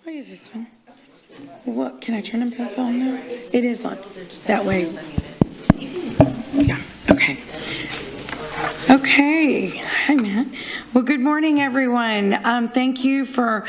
I use this one. What, can I turn them both on now? It is on. That way. Yeah, okay. Okay. Hi, Matt. Well, good morning, everyone. Thank you for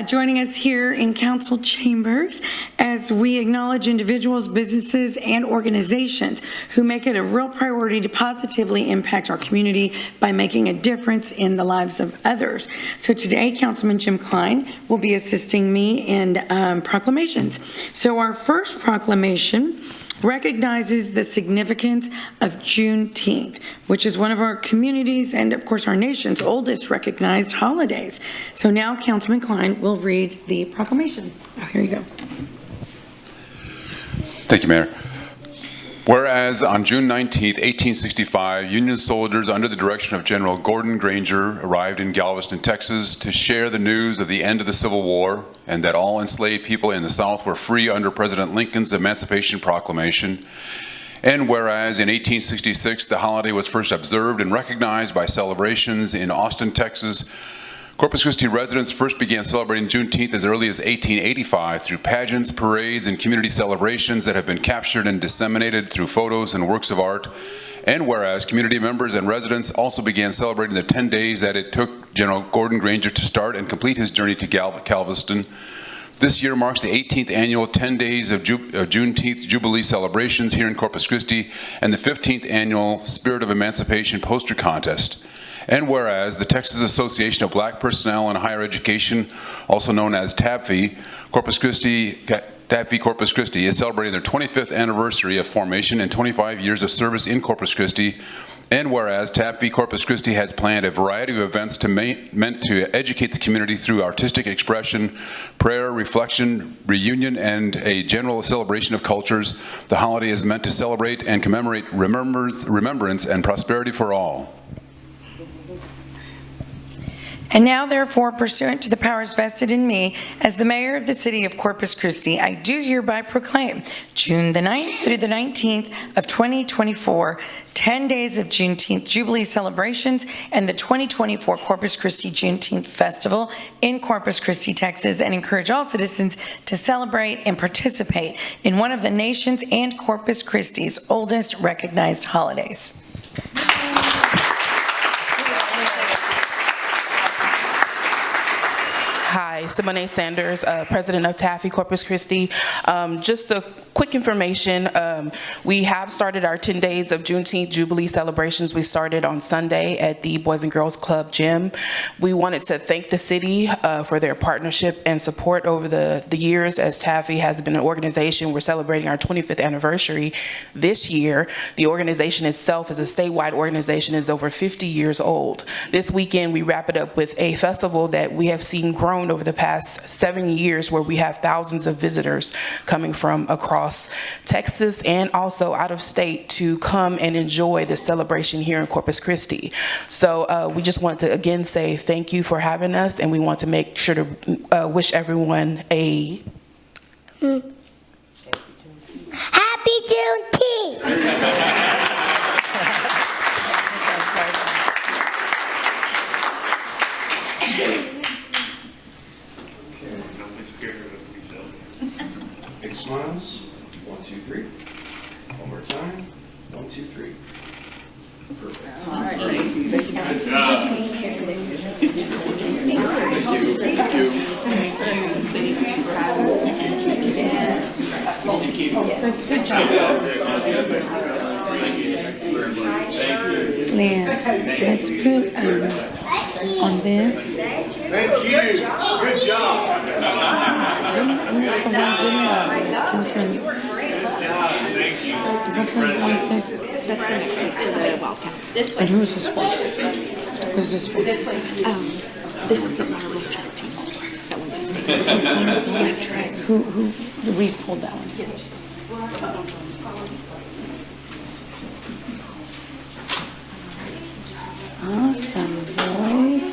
joining us here in council chambers as we acknowledge individuals, businesses, and organizations who make it a real priority to positively impact our community by making a difference in the lives of others. So today, Councilman Jim Klein will be assisting me in proclamations. So our first proclamation recognizes the significance of Juneteenth, which is one of our communities and, of course, our nation's oldest recognized holidays. So now Councilman Klein will read the proclamation. Oh, here you go. Thank you, Mayor. Whereas on June 19, 1865, Union soldiers under the direction of General Gordon Granger arrived in Galveston, Texas to share the news of the end of the Civil War and that all enslaved people in the South were free under President Lincoln's Emancipation Proclamation. And whereas in 1866, the holiday was first observed and recognized by celebrations in Austin, Texas, Corpus Christi residents first began celebrating Juneteenth as early as 1885 through pageants, parades, and community celebrations that have been captured and disseminated through photos and works of art. And whereas community members and residents also began celebrating the 10 days that it took General Gordon Granger to start and complete his journey to Galveston. This year marks the 18th annual 10 Days of Juneteenth Jubilee celebrations here in Corpus Christi and the 15th annual Spirit of Emancipation poster contest. And whereas the Texas Association of Black Personnel in Higher Education, also known as TABFE, Corpus Christi, is celebrating their 25th anniversary of formation and 25 years of service in Corpus Christi. And whereas TABFE Corpus Christi has planned a variety of events meant to educate the community through artistic expression, prayer, reflection, reunion, and a general celebration of cultures, the holiday is meant to celebrate and commemorate remembrance and prosperity for all. And now, therefore, pursuant to the powers vested in me as the mayor of the city of Corpus Christi, I do hereby proclaim June the 9th through the 19th of 2024, 10 days of Juneteenth Jubilee celebrations and the 2024 Corpus Christi Juneteenth Festival in Corpus Christi, Texas, and encourage all citizens to celebrate and participate in one of the nation's and Corpus Christi's oldest recognized holidays. Hi, Simone Sanders, President of TABFE Corpus Christi. Just a quick information, we have started our 10 days of Juneteenth Jubilee celebrations. We started on Sunday at the Boys and Girls Club gym. We wanted to thank the city for their partnership and support over the years as TABFE has been an organization. We're celebrating our 25th anniversary this year. The organization itself is a statewide organization, is over 50 years old. This weekend we wrap it up with a festival that we have seen grown over the past 7 years, where we have thousands of visitors coming from across Texas and also out of state to come and enjoy the celebration here in Corpus Christi. So we just want to again say thank you for having us, and we want to make sure to wish everyone a Happy Juneteenth! Big smiles. 1, 2, 3. One more time. 1, 2, 3. Perfect. All right. Thank you. Good job. Good job. Leanne, let's put on this. Thank you. Good job. That's for next week for the Wildcats. This And who's this for? Who's this for? This one. This is the Waterloo track team that went to state. That's right. Who we pulled that one? Yes. Awesome, boys.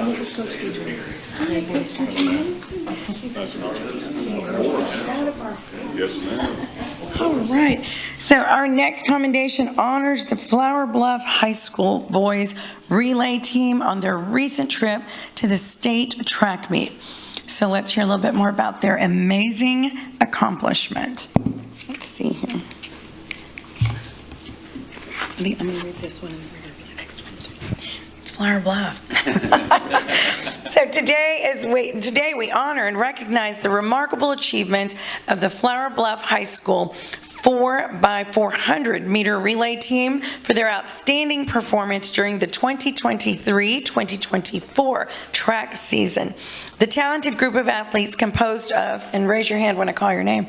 This is Coach Deidre. Yes, ma'am. All right. So our next commendation honors the Flower Bluff High School boys relay team on their recent trip to the state track meet. So let's hear a little bit more about their amazing accomplishment. Let's see here. I'm going to read this one and then we're going to read the next one. It's Flower Bluff. So today we honor and recognize the remarkable achievements of the Flower Bluff High School 4x400 meter relay team for their outstanding performance during the 2023-2024 track season. The talented group of athletes composed of, and raise your hand when I call your name,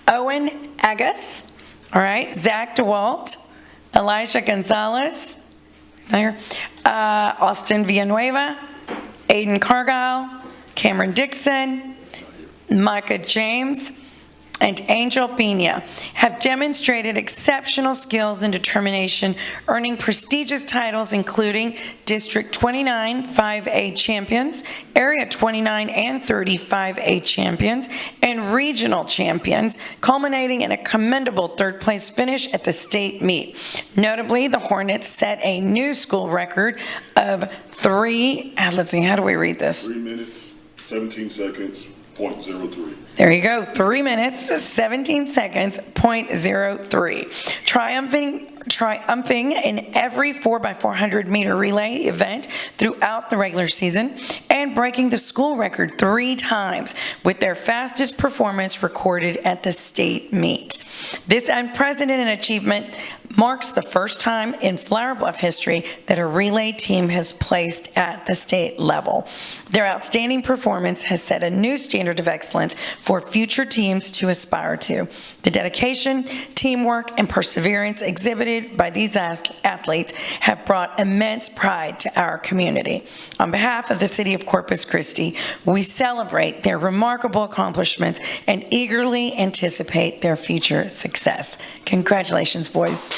Owen Agus, all right, Zach DeWalt, Elijah Gonzalez, Austin Villanueva, Aiden Cargile, Cameron Dixon, Micah James, and Angel Pena have demonstrated exceptional skills and determination, earning prestigious titles including District 29 5A champions, Area 29 and 30 5A champions, and regional champions, culminating in a commendable third-place finish at the state meet. Notably, the Hornets set a new school record of 3 minutes, 17 seconds, .03. There you go, 3 minutes, 17 seconds, .03. Triumphing in every 4x400 meter relay event throughout the regular season and breaking the school record 3 times with their fastest performance recorded at the state meet. This unprecedented achievement marks the first time in Flower Bluff history that a relay team has placed at the state level. Their outstanding performance has set a new standard of excellence for future teams to aspire to. The dedication, teamwork, and perseverance exhibited by these athletes have brought immense pride to our community. On behalf of the City of Corpus Christi, we celebrate their remarkable accomplishments and eagerly anticipate their future success. Congratulations, boys.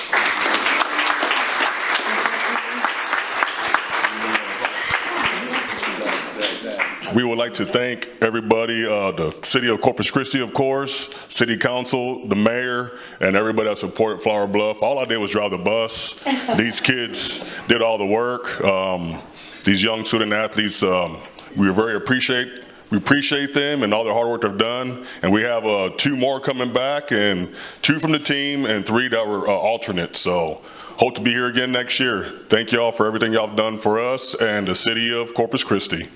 We would like to thank everybody, the City of Corpus Christi, of course, City Council, the mayor, and everybody that supported Flower Bluff. All I did was drive the bus. These kids did all the work. These young student athletes, we appreciate them and all the hard work they've done. And we have 2 more coming back, and 2 from the team and 3 that were alternates. So hope to be here again next year. Thank y'all for everything y'all have done for us and the City of Corpus Christi.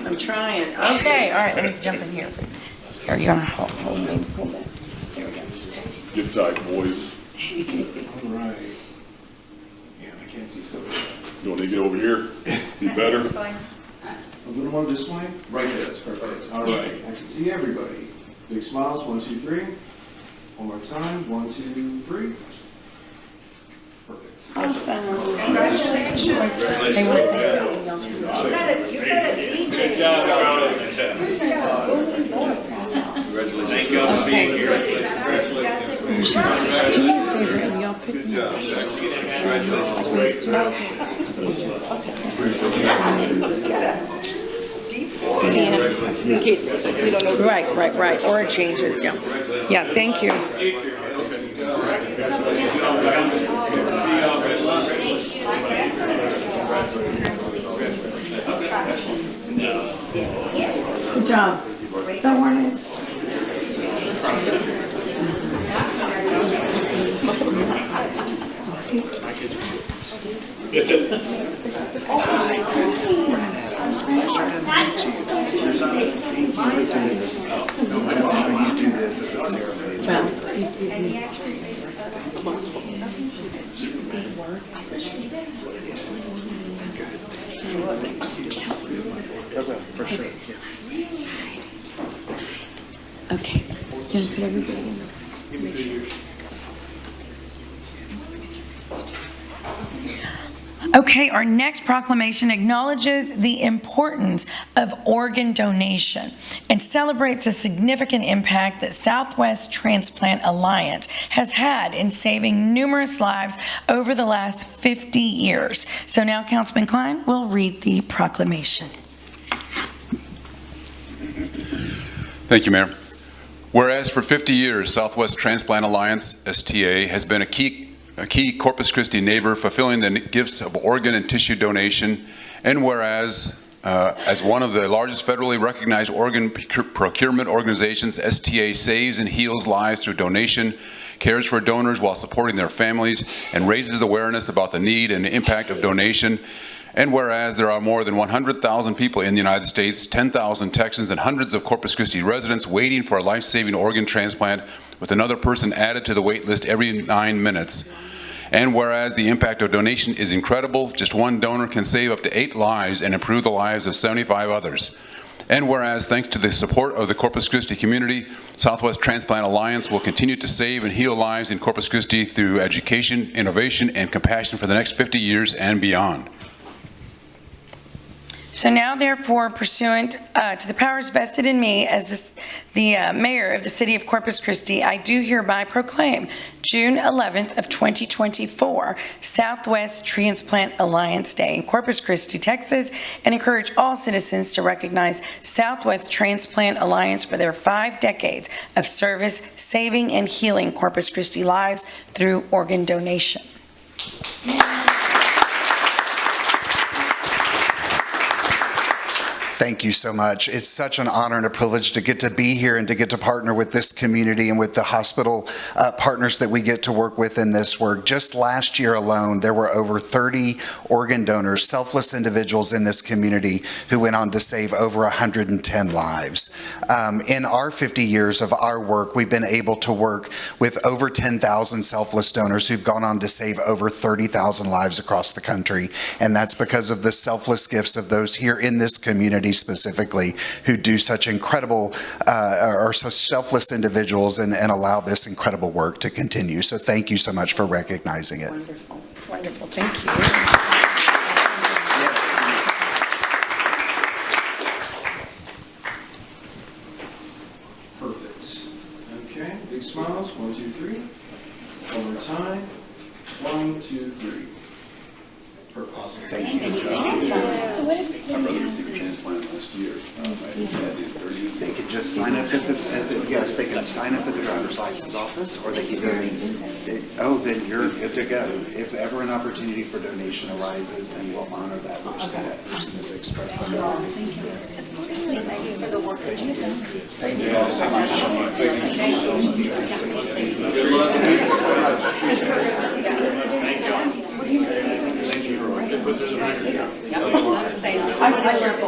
I'm trying. Okay, all right, let me jump in here. Here, you're gonna hold me. Hold that. There we go. Get tight, boys. All right. Yeah, I can't see so good. You want to get over here? Be better? A little more this way? Right there, that's perfect. All right, I can see everybody. Big smiles, 1, 2, 3. One more time, 1, 2, 3. Perfect. Congratulations. You've got a DJ. Good job, Thank you all for being here. Do me a favor, and y'all pick me up. In case we don't know. Right, or it changes, yeah. Yeah, thank you. Good job. Don't worry. You do this as a ceremony. It's for sure. Okay. You gonna put everybody in? Okay, our next proclamation acknowledges the importance of organ donation and celebrates the significant impact that Southwest Transplant Alliance has had in saving numerous lives over the last 50 years. So now Councilman Klein will read the proclamation. Thank you, Mayor. Whereas for 50 years, Southwest Transplant Alliance, STA, has been a key Corpus Christi neighbor fulfilling the gifts of organ and tissue donation, and whereas as one of the largest federally recognized organ procurement organizations, STA saves and heals lives through donation, cares for donors while supporting their families, and raises awareness about the need and the impact of donation. And whereas there are more than 100,000 people in the United States, 10,000 Texans, and hundreds of Corpus Christi residents waiting for a life-saving organ transplant, with another person added to the wait list every 9 minutes. And whereas the impact of donation is incredible, just one donor can save up to 8 lives and improve the lives of 75 others. And whereas, thanks to the support of the Corpus Christi community, Southwest Transplant Alliance will continue to save and heal lives in Corpus Christi through education, innovation, and compassion for the next 50 years and beyond. So now, therefore, pursuant to the powers vested in me as the mayor of the city of Corpus Christi, I do hereby proclaim June 11th of 2024 Southwest Transplant Alliance Day in Corpus Christi, Texas, and encourage all citizens to recognize Southwest Transplant Alliance for their 5 decades of service, saving and healing Corpus Christi lives through organ donation. Thank you so much. It's such an honor and a privilege to get to be here and to get to partner with this community and with the hospital partners that we get to work with in this work. Just last year alone, there were over 30 organ donors, selfless individuals in this community who went on to save over 110 lives. In our 50 years of our work, we've been able to work with over 10,000 selfless donors who've gone on to save over 30,000 lives across the country. And that's because of the selfless gifts of those here in this community specifically who do such incredible are so selfless individuals and allow this incredible work to continue. So thank you so much for recognizing it. Wonderful, wonderful, thank you. Perfect. Okay, big smiles. 1, 2, 3. One more time. 1, 2, 3. Perfect. Awesome. Thank you. So what is They can just sign up at the yes, they can sign up at the driver's license office, or they can go. Then you're good to go. If ever an opportunity for donation arises, then we'll honor that wish that person has expressed on their license. Thank you for the work that you do. Thank you all so much.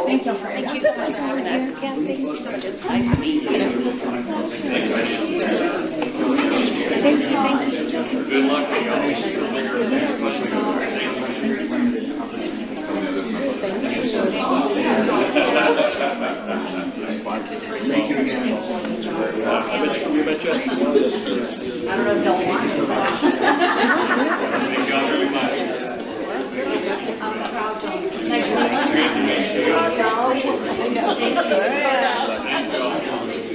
Thank you so much for having us. Yes, thank you so much. It's nice to meet you. Good luck to y'all. Thank you again. You betcha. I don't know if they'll want to. Thank y'all very much. I'm proud to. Nice to meet you.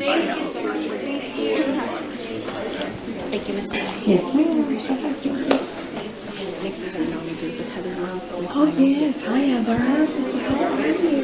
Thank you so much. Thank you, Ms. Yes, ma'am. Appreciate that. Next is our NOMI group with Heather. Oh, yes. Hi, Heather. How are you?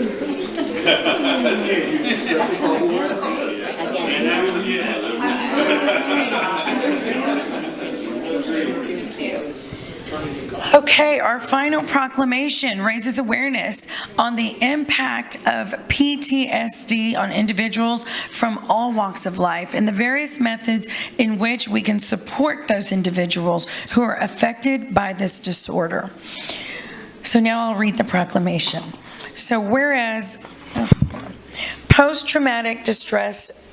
Okay, our final proclamation raises awareness on the impact of PTSD on individuals from all walks of life and the various methods in which we can support those individuals who are affected by this disorder. So now I'll read the proclamation. So whereas post-traumatic stress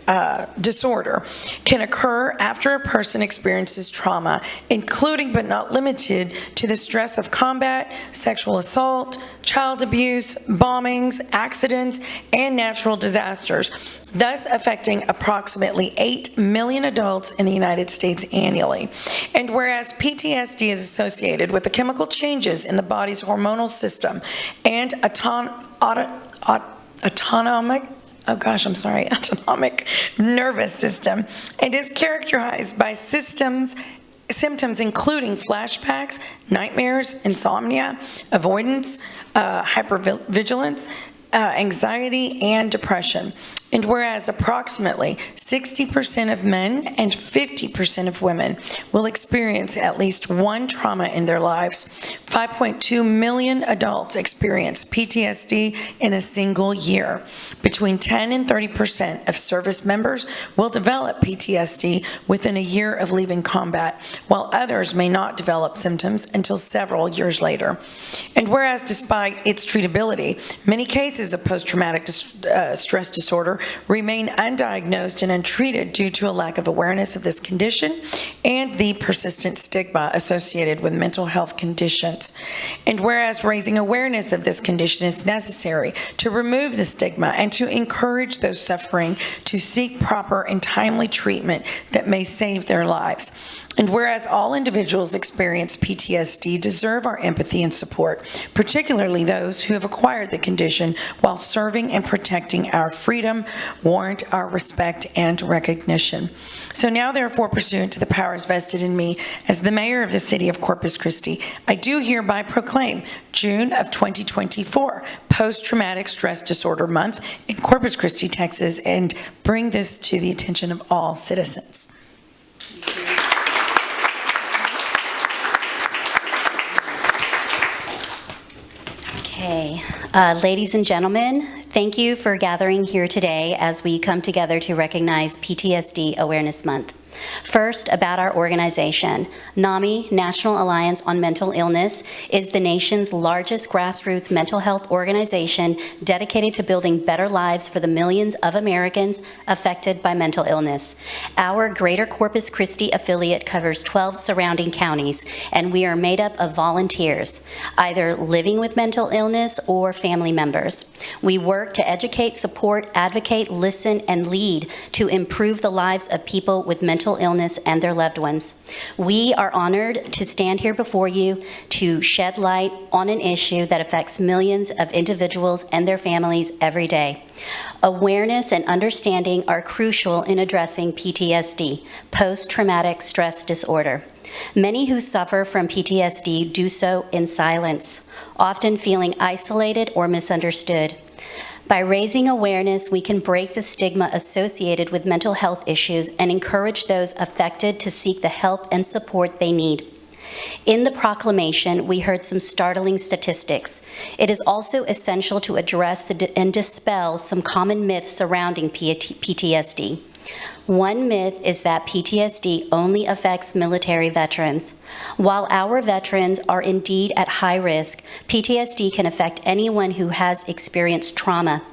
disorder can occur after a person experiences trauma, including but not limited to the stress of combat, sexual assault, child abuse, bombings, accidents, and natural disasters, thus affecting approximately 8 million adults in the United States annually. And whereas PTSD is associated with the chemical changes in the body's hormonal system and autonomic nervous system, and is characterized by symptoms including flashbacks, nightmares, insomnia, avoidance, hypervigilance, anxiety, and depression. And whereas approximately 60% of men and 50% of women will experience at least one trauma in their lives, 5.2 million adults experience PTSD in a single year. Between 10 and 30% of service members will develop PTSD within a year of leaving combat, while others may not develop symptoms until several years later. And whereas despite its treatability, many cases of post-traumatic stress disorder remain undiagnosed and untreated due to a lack of awareness of this condition and the persistent stigma associated with mental health conditions. And whereas raising awareness of this condition is necessary to remove the stigma and to encourage those suffering to seek proper and timely treatment that may save their lives. And whereas all individuals experience PTSD deserve our empathy and support, particularly those who have acquired the condition while serving and protecting our freedom, warrant our respect and recognition. So now, therefore, pursuant to the powers vested in me as the mayor of the city of Corpus Christi, I do hereby proclaim June of 2024 Post-Traumatic Stress Disorder Month in Corpus Christi, Texas, and bring this to the attention of all citizens. Okay, ladies and gentlemen, thank you for gathering here today as we come together to recognize PTSD Awareness Month. First, about our organization. NAMI, National Alliance on Mental Illness, is the nation's largest grassroots mental health organization dedicated to building better lives for the millions of Americans affected by mental illness. Our Greater Corpus Christi affiliate covers 12 surrounding counties, and we are made up of volunteers, either living with mental illness or family members. We work to educate, support, advocate, listen, and lead to improve the lives of people with mental illness and their loved ones. We are honored to stand here before you to shed light on an issue that affects millions of individuals and their families every day. Awareness and understanding are crucial in addressing PTSD, post-traumatic stress disorder. Many who suffer from PTSD do so in silence, often feeling isolated or misunderstood. By raising awareness, we can break the stigma associated with mental health issues and encourage those affected to seek the help and support they need. In the proclamation, we heard some startling statistics. It is also essential to address and dispel some common myths surrounding PTSD. One myth is that PTSD only affects military veterans. While our veterans are indeed at high risk, PTSD can affect anyone who has experienced trauma.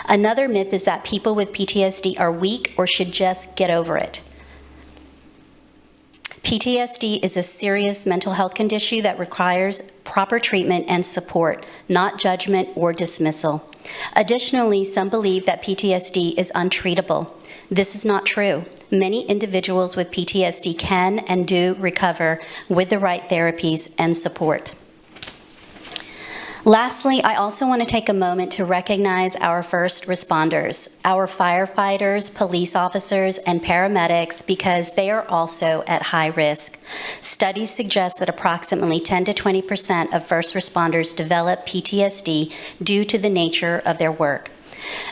Another myth is that people with PTSD are weak or should just get over it. PTSD is a serious mental health condition that requires proper treatment and support, not judgment or dismissal. Additionally, some believe that PTSD is untreatable. This is not true. Many individuals with PTSD can and do recover with the right therapies and support. Lastly, I also want to take a moment to recognize our first responders, our firefighters, police officers, and paramedics, because they are also at high risk. Studies suggest that approximately 10 to 20% of first responders develop PTSD due to the nature of their work.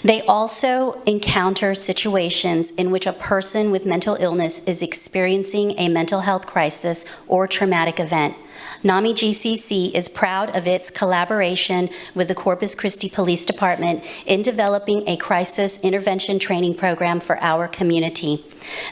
They also encounter situations in which a person with mental illness is experiencing a mental health crisis or traumatic event. NAMI GCC is proud of its collaboration with the Corpus Christi Police Department in developing a crisis intervention training program for our community.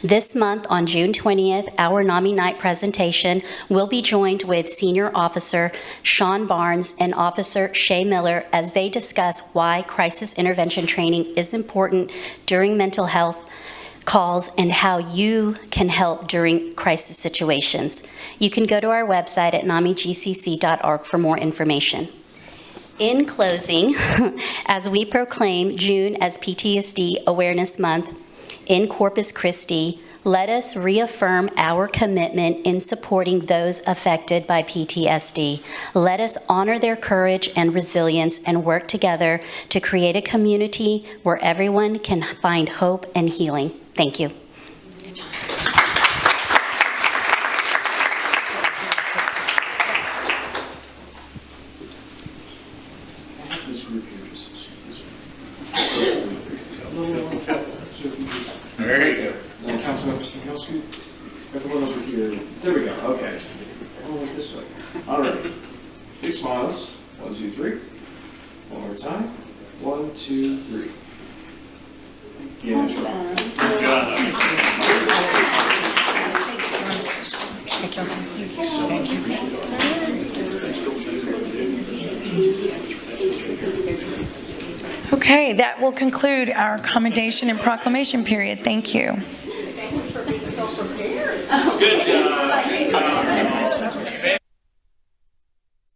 This month, on June 20th, our NAMI Night presentation will be joined with Senior Officer Sean Barnes and Officer Shay Miller as they discuss why crisis intervention training is important during mental health calls, and how you can help during crisis situations. You can go to our website at namigcc.org for more information. In closing, as we proclaim June as PTSD Awareness Month in Corpus Christi, let us reaffirm our commitment in supporting those affected by PTSD. Let us honor their courage and resilience and work together to create a community where everyone can find hope and healing. Thank you. This group here, just this one. There you go. And Councilmember Stankowski, everyone over here. There we go. Okay. Everyone went this way. All right. Big smiles. 1, 2, 3. One more time. 1, 2, 3. Yeah. Good job. Okay, that will conclude our commendation and proclamation period. Thank you. Good job.